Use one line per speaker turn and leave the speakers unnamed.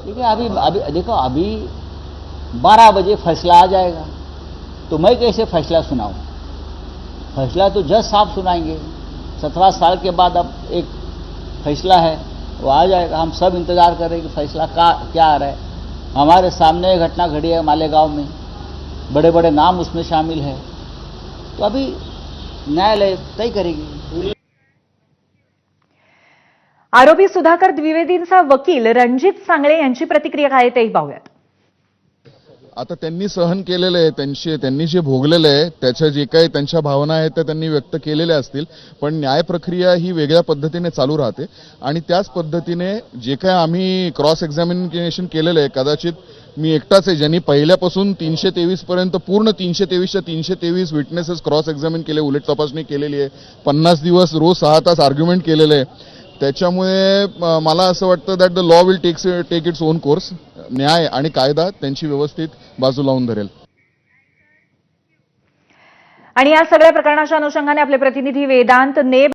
देखिए अभी अभी देखो, अभी 12 बजे फैसला आ जाएगा, तो मैं कैसे फैसला सुनाऊं? फैसला तो जज साहब सुनाएंगे। 17 साल के बाद अब एक फैसला है, वो आ जाएगा। हम सब इंतजार कर रहे हैं कि फैसला क्या आ रहा है। हमारे सामने एक घटना घटी है मालेगांव में, बड़े बड़े नाम उसमें शामिल है, तो अभी न्यायालय तय करेगी।
आरोपी सुधाकर द्विवेदींचा वकील रणजित सांगळे यांची प्रतिक्रिया काय तेही पाहूयात।
आता त्यांनी सहन केलेलं आहे, त्यांनी जे भोगलेलं आहे, त्याच्या जे काही त्यांच्या भावना आहेत त्या त्यांनी व्यक्त केलेल्या असतील, पण न्याय प्रक्रिया ही वेगळ्या पद्धतीने चालू राहते आणि त्याच पद्धतीने जे काही आम्ही क्रॉस एक्झामिनेशन केलेलं आहे, कदाचित मी एकटाच आहे ज्यांनी पहिल्यापासून 323 पर्यंत पूर्ण 323च्या 323 विटनेसेस क्रॉस एक्झामिन केले, उलट तपासणी केलेली आहे, 50 दिवस रोज 6 तास आर्ग्युमेंट केलेले आहे। त्याच्यामुळे मला असं वाटतं that the law will take its own course. न्याय आणि कायदा त्यांची व्यवस्थित बाजू लावून धरेल।
आणि या सगळ्या प्रकरणाच्या अनुषंगाने आपले प्रतिनिधी वेदांत नेब